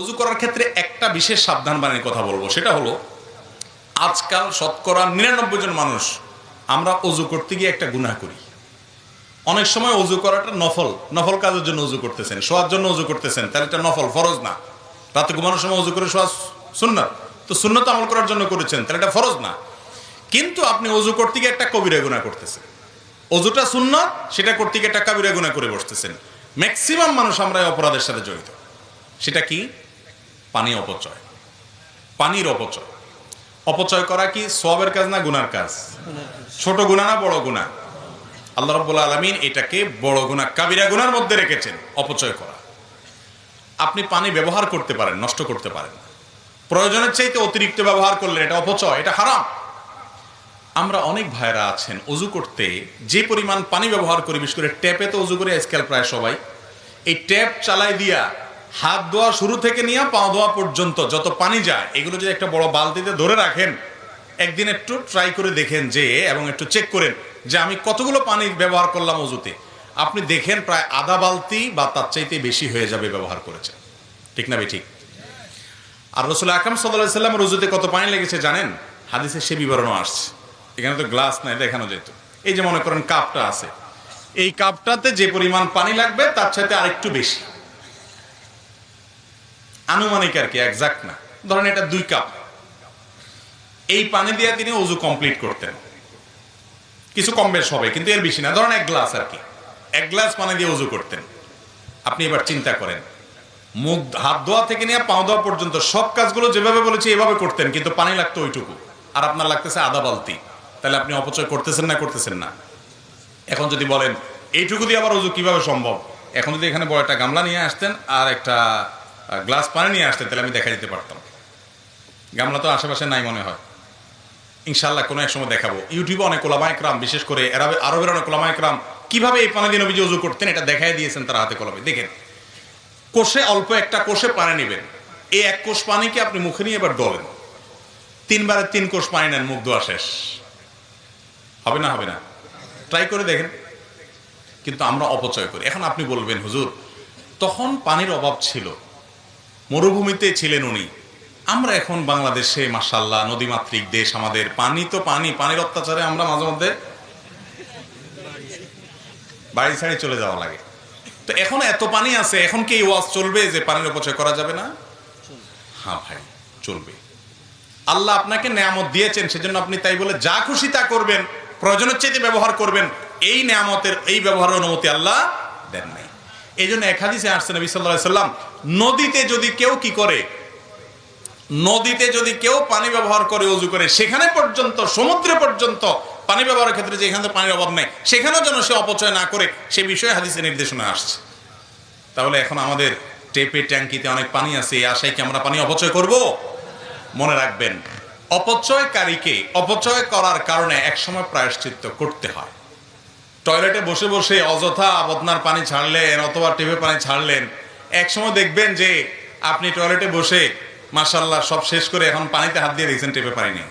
ওযু করার ক্ষেত্রে একটা বিশেষ সাবধানবাণীর কথা বলবো, সেটা হলো আজকাল শতকরা 99 জন মানুষ আমরা ওযু করতে গিয়ে একটা গুনাহ করি। অনেক সময় ওযু করাটা নফল কাজের জন্য ওযু করতেছেন, শোয়ার জন্য ওযু করতেছেন, তাহলে এটা নফল, ফরজ না। রাতে ঘুমানোর সময় ওযু করে শোয়া সুন্নাত, তো সুন্নাত আমল করার জন্য করেছেন, তাহলে এটা ফরজ না। কিন্তু আপনি ওযু করতে গিয়ে একটা কবিরা গুনাহ করতেছেন। ওযুটা সুন্নাত, সেটা করতে গিয়ে একটা কবিরা গুনাহ করে বসতেছেন। ম্যাক্সিমাম মানুষ আমরা এই অপরাধের সাথে জড়িত। সেটা কি? পানি অপচয়। পানির অপচয়। অপচয় করা কি সওয়াবের কাজ না গুনার কাজ? ছোট গুনাহ না বড় গুনাহ? আল্লাহ রাব্বুল আলামিন এটাকে বড় গুনাহ, কাবিরা গুনার মধ্যে রেখেছেন, অপচয় করা। আপনি পানি ব্যবহার করতে পারেন, নষ্ট করতে পারেন, প্রয়োজনের চাইতে অতিরিক্ত ব্যবহার করলে এটা অপচয়, এটা হারাম। আমরা অনেক ভাইরা আছেন ওযু করতে যে পরিমাণ পানি ব্যবহার করি, বিশেষ করে ট্যাপে তো ওযু করে আজকাল প্রায় সবাই। এই ট্যাপ চালাই দিয়া হাত ধোয়া শুরু থেকে নিয়ে পা ধোয়া পর্যন্ত যত পানি যায়, এগুলো যদি একটা বড় বালতিতে ধরে রাখেন, একদিন একটু ট্রাই করে দেখেন যে, এবং একটু চেক করেন যে আমি কতগুলো পানি ব্যবহার করলাম ওযুতে। আপনি দেখেন প্রায় আধা বালতি বা তার চাইতে বেশি হয়ে যাবে ব্যবহার করেছেন। ঠিক না ঠিক? আর রাসূল আকরাম সাল্লাল্লাহু আলাইহি ওয়াসাল্লামের ওযুতে কত পানি লেগেছে জানেন? হাদিসে সে বিবরণও আসছে। এখানে তো গ্লাস নাই, দেখানো যেত। এই যে মনে করেন কাপটা আছে, এই কাপটাতে যে পরিমাণ পানি লাগবে তার চাইতে আরেকটু বেশি, আনুমানিক আর কি, এক্সাক্ট না। ধরেন এটা 2 কাপ, এই পানি দিয়ে তিনি ওযু কমপ্লিট করতেন। কিছু কম বেশ হবে, কিন্তু এর বেশি না। ধরেন 1 গ্লাস আর কি, 1 গ্লাস পানি দিয়ে ওযু করতেন। আপনি এবার চিন্তা করেন, মুখ হাত ধোয়া থেকে নিয়ে পা ধোয়া পর্যন্ত সব কাজগুলো যেভাবে বলেছি এভাবে করতেন, কিন্তু পানি লাগতো ওইটুকু, আর আপনার লাগতেছে আধা বালতি। তাহলে আপনি অপচয় করতেছেন না করতেছেন না? এখন যদি বলেন এইটুকু দিয়ে আবার ওযু কিভাবে সম্ভব, এখন যদি এখানে বড় একটা গামলা নিয়ে আসতেন আর একটা গ্লাস পানি নিয়ে আসতেন, তাহলে আমি দেখা দিতে পারতাম। গামলা তো আশেপাশে নাই মনে হয়, ইনশাআল্লাহ কোনো এক সময় দেখাবো। ইউটিউবে অনেক ওলামায়ে কেরাম, বিশেষ করে আরবের অনেক ওলামায়ে কেরাম কিভাবে এই পানি দিয়ে নবীজি ওযু করতেন এটা দেখাই দিয়েছেন তারা হাতে কলমে। দেখেন, কোষে অল্প একটা কোষে পানি নেবেন, এই 1 কোষ পানিকে আপনি মুখে নিয়ে এবার ডলেন, 3 বারে 3 কোষ পানি নেন, মুখ ধোয়া শেষ। হবে না? হবে না? ট্রাই করে দেখেন। কিন্তু আমরা অপচয় করি। এখন আপনি বলবেন, হুজুর তখন পানির অভাব ছিল, মরুভূমিতে ছিলেন উনি, আমরা এখন বাংলাদেশে মাশাআল্লাহ নদীমাতৃক দেশ, আমাদের পানি তো পানি, পানির অত্যাচারে আমরা মাঝে মধ্যে বাড়ি ছাড়ি চলে যাওয়া লাগে। তো এখন এত পানি আছে, এখন কি এই ওয়াজ চলবে যে পানির অপচয় করা যাবে না? হ্যাঁ ভাই, চলবে। আল্লাহ আপনাকে নেয়ামত দিয়েছেন, সেজন্য আপনি তাই বলে যা খুশি তা করবেন, প্রয়োজনের চাইতে ব্যবহার করবেন, এই নেয়ামতের এই ব্যবহারের অনুমতি আল্লাহ দেন নাই। এই জন্য এক হাদিসে আসছে নবী সাল্লাল্লাহু আলাইহি সাল্লাম, নদীতে যদি কেউ কি করে, নদীতে যদি কেউ পানি ব্যবহার করে ওযু করে, সেখানে পর্যন্ত, সমুদ্রে পর্যন্ত পানি ব্যবহারের ক্ষেত্রে যেখানে পানির অভাব নাই, সেখানেও যেন সে অপচয় না করে, সে বিষয়ে হাদিসে নির্দেশনা আসছে। তাহলে এখন আমাদের টেপে ট্যাঙ্কিতে অনেক পানি আছে, এই আশায় কি আমরা পানি অপচয় করব? মনে রাখবেন, অপচয়কারীকে অপচয় করার কারণে একসময় প্রায়শ্চিত্ত করতে হয়। টয়লেটে বসে বসে অযথা বদনার পানি ছাড়লেন অথবা টেপে পানি ছাড়লেন, একসময় দেখবেন যে আপনি টয়লেটে বসে মাশাআল্লাহ সব শেষ করে এখন পানিতে হাত দিয়ে দেখছেন টেপে পানি নেই।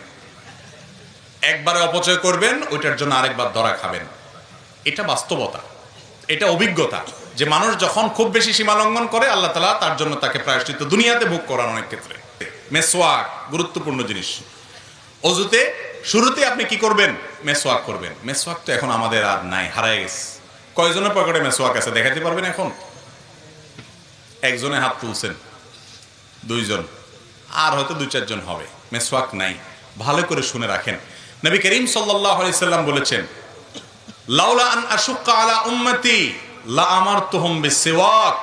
একবারে অপচয় করবেন, ওইটার জন্য আরেকবার ধরা খাবেন। এটা বাস্তবতা, এটা অভিজ্ঞতা, যে মানুষ যখন খুব বেশি সীমা লঙ্ঘন করে, আল্লাহ তাআলা তার জন্য তাকে প্রায়শ্চিত্ত দুনিয়াতে ভোগ করান অনেক ক্ষেত্রে। মেসওয়াক গুরুত্বপূর্ণ জিনিস। ওযুতে শুরুতে আপনি কি করবেন? মেসওয়াক করবেন। মেসওয়াক তো এখন আমাদের আর নাই, হারায় গেছে। কয়জনের পকেটে মেসওয়াক আছে দেখাতে পারবেন এখন? একজনে হাত তুলছেন, 2 জন, আর হয়তো 2-4 জন হবে। মেসওয়াক নাই। ভালো করে শুনে রাখেন, নবী করিম সাল্লাল্লাহু আলাইহি সাল্লাম বলেছেন, লাউলা আন আশুক্কা আলা উম্মতি লা আমারতুহুম বিসওয়াক।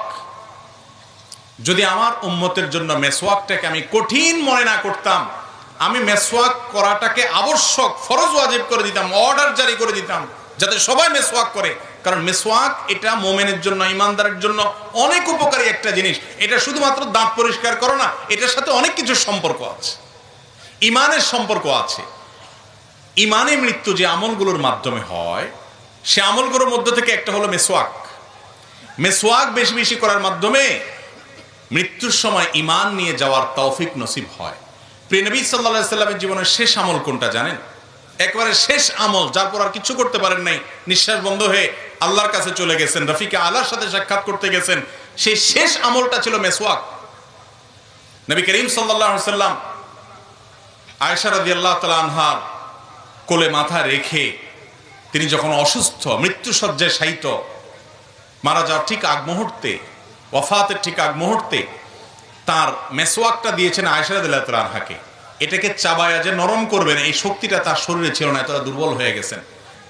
যদি আমার উম্মতের জন্য মেসওয়াকটাকে আমি কঠিন মনে না করতাম, আমি মেসওয়াক করাটাকে আবশ্যক, ফরজ ওয়াজিব করে দিতাম, অর্ডার জারি করে দিতাম যাতে সবাই মেসওয়াক করে। কারণ মেসওয়াক এটা মুমিনের জন্য, ইমানদারের জন্য অনেক উপকারী একটা জিনিস। এটা শুধুমাত্র দাঁত পরিষ্কার করো না, এটার সাথে অনেক কিছু সম্পর্ক আছে, ইমানের সম্পর্ক আছে। ইমানে মৃত্যু যে আমলগুলোর মাধ্যমে হয়, সে আমলগুলোর মধ্যে থেকে একটা হলো মেসওয়াক। মেসওয়াক বেশি বেশি করার মাধ্যমে মৃত্যুর সময় ইমান নিয়ে যাওয়ার তৌফিক নসিব হয়। প্রিয় নবী সাল্লাল্লাহু আলাইহি সাল্লামের জীবনের শেষ আমল কোনটা জানেন? একবারে শেষ আমল, যার পর আর কিছু করতে পারেন নাই, নিঃশ্বাস বন্ধ হয়ে আল্লাহর কাছে চলে গেছেন, রফিকে আলার সাথে সাক্ষাৎ করতে গেছেন, সেই শেষ আমলটা ছিল মেসওয়াক। নবী করিম সাল্লাল্লাহু আলাইহি সাল্লাম আয়েশা রাদিয়াল্লাহু তাআলা আনহার কোলে মাথা রেখে তিনি যখন অসুস্থ, মৃত্যুশয্যায় শায়িত, মারা যাওয়ার ঠিক আগ মুহূর্তে, ওয়াফাতের ঠিক আগ মুহূর্তে তার মেসওয়াকটা দিয়েছেন আয়েশা রাদিয়াল্লাহু তাআলা আনহাকে। এটাকে চাবায়া যে নরম করবেন এই শক্তিটা তার শরীরে ছিল না, এতটা দুর্বল হয়ে গেছেন।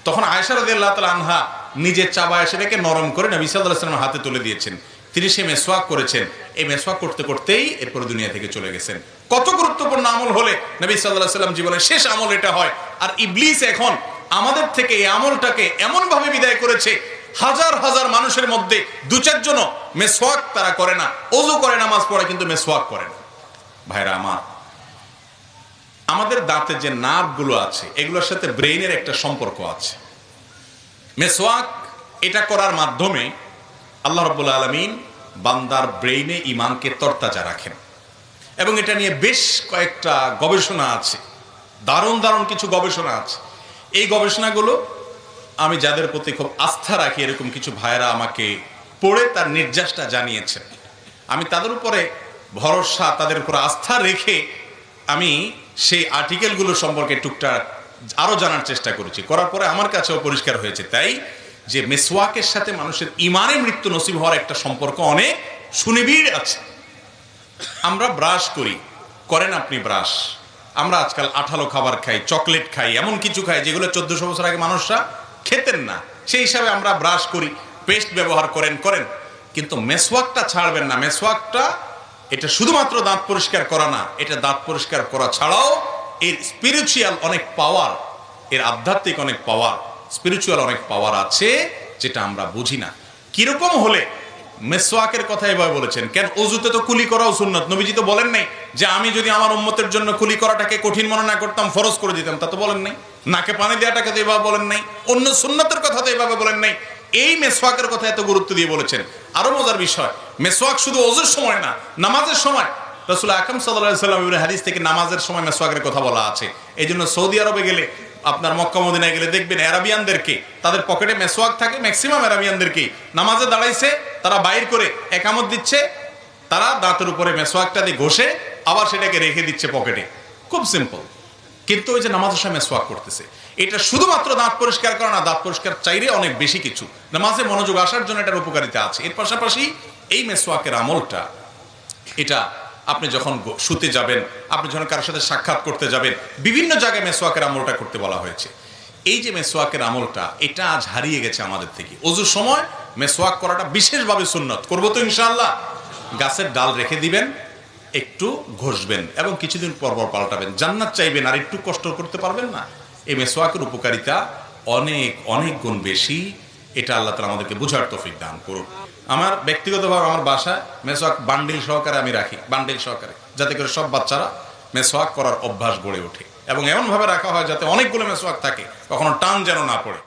তখন আয়েশা রাদিয়াল্লাহু তাআলা আনহা নিজে চাবায়া সেটাকে নরম করে নবী সাল্লাল্লাহু আলাইহি ওয়াসাল্লামের হাতে তুলে দিয়েছেন। তিনি সে মেসওয়াক করেছেন। এই মেসওয়াক করতে করতেই এরপর দুনিয়া থেকে চলে গেছেন। কত গুরুত্বপূর্ণ আমল হলে নবী সাল্লাল্লাহু আলাইহি ওয়াসাল্লাম জীবনের শেষ আমল এটা হয়। আর ইবলিস এখন আমাদের থেকে এই আমলটাকে এমন ভাবে বিদায় করেছে, হাজার হাজার মানুষের মধ্যে দু চারজন মেসওয়াক তারা করে না, ওযু করে নামাজ পড়ে কিন্তু মেসওয়াক করে না। ভাইরা আমার, আমাদের দাঁতে যে নার্ভগুলো আছে এগুলোর সাথে ব্রেইনের একটা সম্পর্ক আছে। মেসওয়াক এটা করার মাধ্যমে আল্লাহ রাব্বুল আলামিন বান্দার ব্রেইনে ঈমানকে তরতাজা রাখেন। এবং এটা নিয়ে বেশ কয়েকটা গবেষণা আছে, দারুণ দারুণ কিছু গবেষণা আছে। এই গবেষণাগুলো আমি যাদের প্রতি খুব আস্থা রাখি, এরকম কিছু ভাইয়েরা আমাকে পড়ে তার নির্যাসটা জানিয়েছেন। আমি তাদের উপরে ভরসা, তাদের উপর আস্থা রেখে আমি সেই আর্টিকেলগুলো সম্পর্কে টুকটাক আরো জানার চেষ্টা করেছি। করার পরে আমার কাছেও পরিষ্কার হয়েছে তাই যে মেসওয়াকের সাথে মানুষের ঈমানে মৃত্যু নসিব হওয়ার একটা সম্পর্ক অনেক সুনিবিড় আছে। আমরা ব্রাশ করেন আপনি ব্রাশ, আমরা আজকাল আঠালো খাবার খাই, চকলেট খাই, এমন কিছু খাই যেগুলো 1400 বছর আগে মানুষরা খেতেন না। সেই হিসাবে আমরা ব্রাশ করি, পেস্ট ব্যবহার করেন, কিন্তু মেসওয়াকটা ছাড়বেন না। মেসওয়াকটা এটা শুধুমাত্র দাঁত পরিষ্কার করা না, এটা দাঁত পরিষ্কার করা ছাড়াও এর স্পিরিচুয়াল অনেক পাওয়ার, এর আধ্যাত্মিক অনেক পাওয়ার, স্পিরিচুয়াল অনেক পাওয়ার আছে যেটা আমরা বুঝি না। কিরকম হলে মেসওয়াকের কথা এভাবে বলেছেন? কেন ওযুতে তো কুলি করাও সুন্নত। নবীজি তো বলেন নাই যে আমি যদি আমার উম্মতের জন্য কুলি করাটাকে কঠিন মনে না করতাম ফরজ করে দিতাম, তা তো বলেন নাই। নাকে পানি দেওয়াটাকে তো এভাবে বলেন নাই, অন্য সুন্নতের কথা তো এভাবে বলেন নাই। এই মেসওয়াকের কথা এত গুরুত্ব দিয়ে বলেছেন। আরো মজার বিষয়, মেসওয়াক শুধু ওযুর সময় না, নামাজের সময় রাসূল আকরাম সাল্লাল্লাহু আলাইহি ওয়াসাল্লাম এর হাদিস থেকে নামাজের সময় মেসওয়াকের কথা বলা আছে। এইজন্য সৌদি আরবে গেলে, আপনার মক্কা মদিনায় গেলে দেখবেন আরাবিয়ানদেরকে তাদের পকেটে মেসওয়াক থাকে, ম্যাক্সিমাম আরাবিয়ানদেরকে নামাজে দাঁড়াইছে তারা বাইর করে একামত দিচ্ছে, তারা দাঁতের উপরে মেসওয়াকটা দিয়ে ঘষে আবার সেটাকে রেখে দিচ্ছে পকেটে। খুব সিম্পল। কিন্তু ওই যে নামাজের সময় মেসওয়াক করতেছে, এটা শুধুমাত্র দাঁত পরিষ্কার করা না, দাঁত পরিষ্কার চাইরে অনেক বেশি কিছু, নামাজে মনোযোগ আসার জন্য এটার উপকারিতা আছে। এর পাশাপাশি এই মেসওয়াকের আমলটা, এটা আপনি যখন শুতে যাবেন, আপনি যখন কারোর সাথে সাক্ষাৎ করতে যাবেন, বিভিন্ন জায়গায় মেসওয়াকের আমলটা করতে বলা হয়েছে। এই যে মেসওয়াকের আমলটা, এটা আজ হারিয়ে গেছে আমাদের থেকে। ওযুর সময় মেসওয়াক করাটা বিশেষভাবে সুন্নত। করবো তো ইনশাআল্লাহ। গাছের ডাল রেখে দিবেন, একটু ঘষবেন এবং কিছুদিন পর পর পাল্টাবেন। জান্নাত চাইবেন আর একটু কষ্ট করতে পারবেন না? এই মেসওয়াকের উপকারিতা অনেক অনেক গুণ বেশি। এটা আল্লাহ তাআলা আমাদেরকে বুঝার তৌফিক দান করুন। আমার ব্যক্তিগতভাবে আমার বাসায় মেসওয়াক বান্ডিল সহকারে আমি রাখি, বান্ডিল সহকারে, যাতে করে সব বাচ্চারা মেসওয়াক করার অভ্যাস গড়ে ওঠে। এবং এমনভাবে রাখা হয় যাতে অনেকগুলো মেসওয়াক থাকে, কখনো টান যেন না পড়ে।